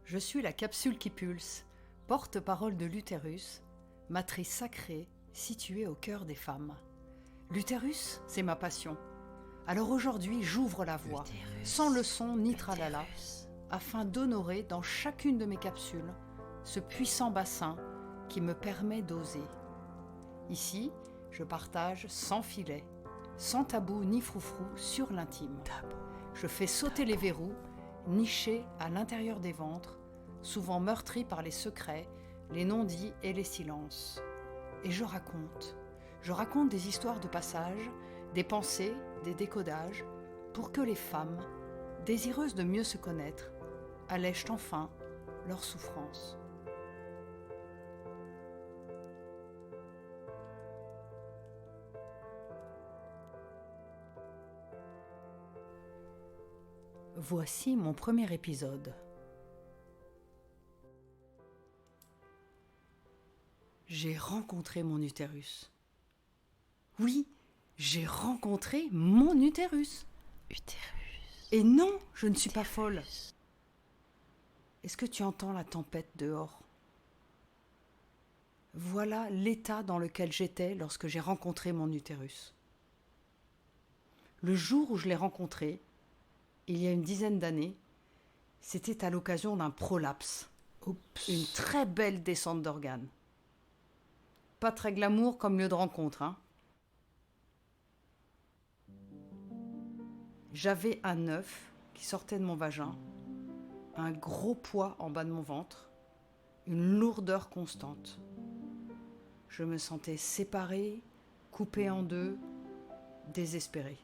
Je suis la capsule qui pulse, porte-parole de l'utérus, matrice sacrée située au cœur des femmes. L'utérus, c'est ma passion. Alors aujourd'hui, j'ouvre la voie, sans leçon ni tralala, afin d'honorer dans chacune de mes capsules ce puissant bassin qui me permet d'oser. Ici, je partage sans filet, sans tabou ni froufrou sur l'intime. Je fais sauter les verrous, nichés à l'intérieur des ventres, souvent meurtris par les secrets, les non-dits et les silences. Et je raconte des histoires de passage, des pensées, des décodages, pour que les femmes, désireuses de mieux se connaître, allègent enfin leur souffrance. Voici mon premier épisode. J'ai rencontré mon utérus. Oui, j'ai rencontré mon utérus. Et non, je ne suis pas folle. Est-ce que tu entends la tempête dehors ? Voilà l'état dans lequel j'étais lorsque j'ai rencontré mon utérus. Le jour où je l'ai rencontré, il y a une dizaine d'années, c'était à l'occasion d'un prolapse. Une très belle descente d'organes. Pas très glamour comme lieu de rencontre, hein. J'avais un œuf qui sortait de mon vagin, un gros poids en bas de mon ventre, une lourdeur constante. Je me sentais séparée, coupée en deux, désespérée.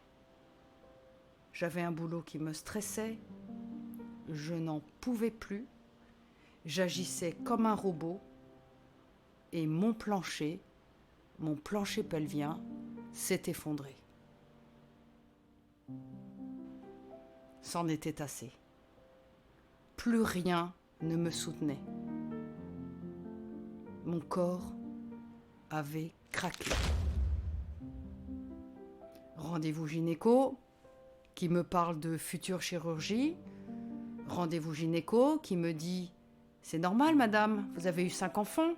J'avais un boulot qui me stressait, je n'en pouvais plus, j'agissais comme un robot et mon plancher pelvien, s'est effondré. C'en était assez. Plus rien ne me soutenait. Mon corps avait craqué. Rendez-vous gynéco qui me parle de future chirurgie. Rendez-vous gynéco qui me dit « C'est normal, madame, vous avez eu 5 enfants ?»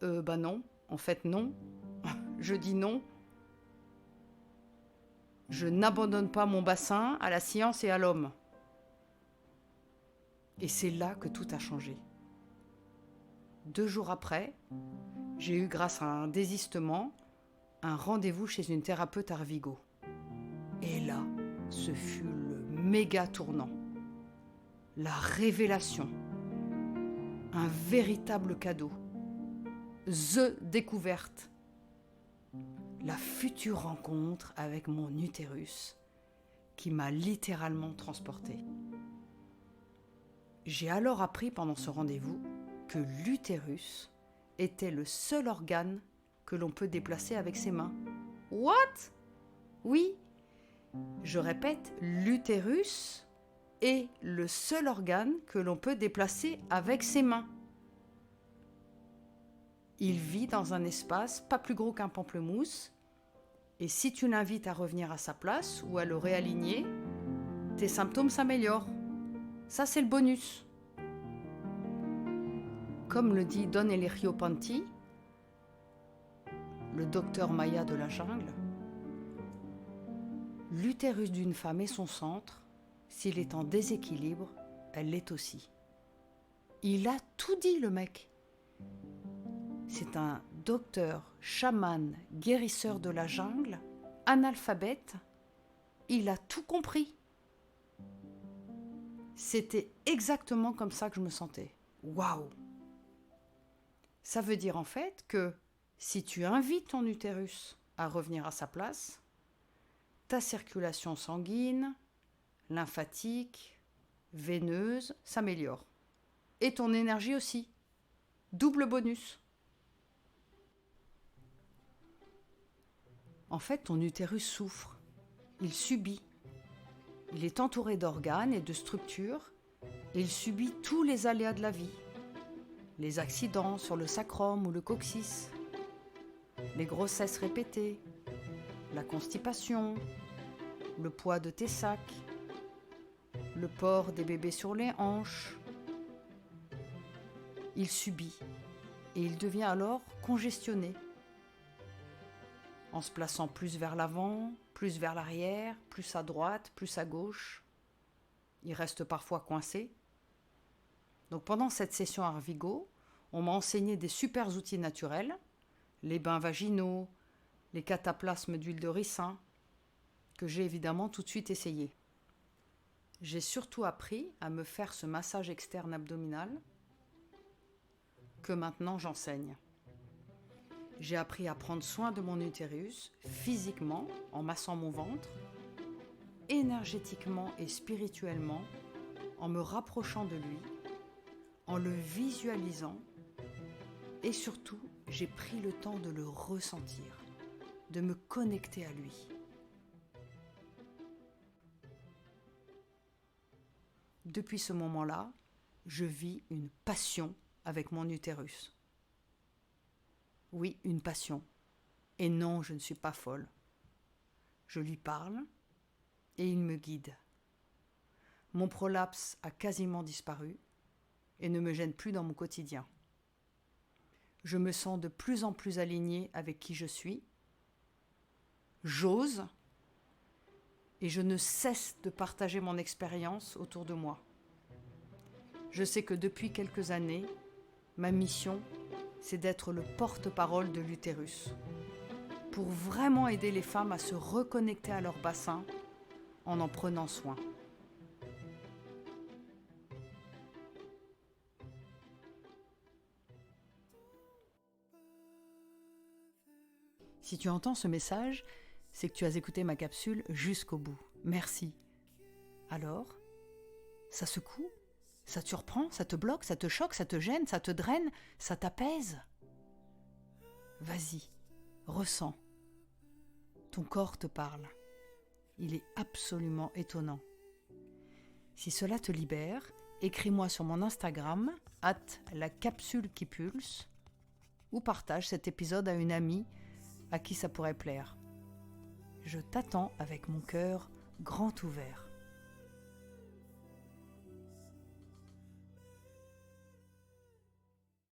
Non, en fait non. Je dis non. Je n'abandonne pas mon bassin à la science et à l'homme. Et c'est là que tout a changé. 2 jours après, j'ai eu, grâce à un désistement, un rendez-vous chez une thérapeute à Arvigo. Et là, ce fut le méga tournant. La révélation. Un véritable cadeau. The découverte. La future rencontre avec mon utérus qui m'a littéralement transportée. J'ai alors appris pendant ce rendez-vous que l'utérus était le seul organe que l'on peut déplacer avec ses mains. What ? Oui, je répète, l'utérus est le seul organe que l'on peut déplacer avec ses mains. Il vit dans un espace pas plus gros qu'un pamplemousse. Et si tu l'invites à revenir à sa place ou à le réaligner, tes symptômes s'améliorent. Ça, c'est le bonus. Comme le dit Don Elirio Panti, le docteur Maya de la jungle, l'utérus d'une femme est son centre. S'il est en déséquilibre, elle l'est aussi. Il a tout dit, le mec. C'est un docteur, chaman, guérisseur de la jungle, analphabète. Il a tout compris. C'était exactement comme ça que je me sentais. Waouh! Ça veut dire en fait que si tu invites ton utérus à revenir à sa place, ta circulation sanguine, lymphatique, veineuse s'améliore. Et ton énergie aussi. Double bonus. En fait, ton utérus souffre, il subit. Il est entouré d'organes et de structures et il subit tous les aléas de la vie. Les accidents sur le sacrum ou le coccyx, les grossesses répétées, la constipation, le poids de tes sacs, le port des bébés sur les hanches. Il subit et il devient alors congestionné, en se plaçant plus vers l'avant, plus vers l'arrière, plus à droite, plus à gauche. Il reste parfois coincé. Donc pendant cette session Arvigo, on m'a enseigné des super outils naturels, les bains vaginaux, les cataplasmes d'huile de ricin, que j'ai évidemment tout de suite essayé. J'ai surtout appris à me faire ce massage externe abdominal que maintenant j'enseigne. J'ai appris à prendre soin de mon utérus physiquement en massant mon ventre, énergétiquement et spirituellement en me rapprochant de lui, en le visualisant et surtout j'ai pris le temps de le ressentir, de me connecter à lui. Depuis ce moment-là, je vis une passion avec mon utérus. Oui, une passion. Et non, je ne suis pas folle. Je lui parle et il me guide. Mon prolapse a quasiment disparu et ne me gêne plus dans mon quotidien. Je me sens de plus en plus alignée avec qui je suis. J'ose et je ne cesse de partager mon expérience autour de moi. Je sais que depuis quelques années, ma mission, c'est d'être le porte-parole de l'utérus, pour vraiment aider les femmes à se reconnecter à leur bassin en prenant soin. Si tu entends ce message, c'est que tu as écouté ma capsule jusqu'au bout. Merci. Alors, ça secoue ? Ça te surprend ? Ça te bloque ? Ça te choque ? Ça te gêne ? Ça te draine ? Ça t'apaise ? Vas-y, ressens. Ton corps te parle. Il est absolument étonnant. Si cela te libère, écris-moi sur mon Instagram @lacapsulequipulse ou partage cet épisode à une amie à qui ça pourrait plaire. Je t'attends avec mon cœur grand ouvert.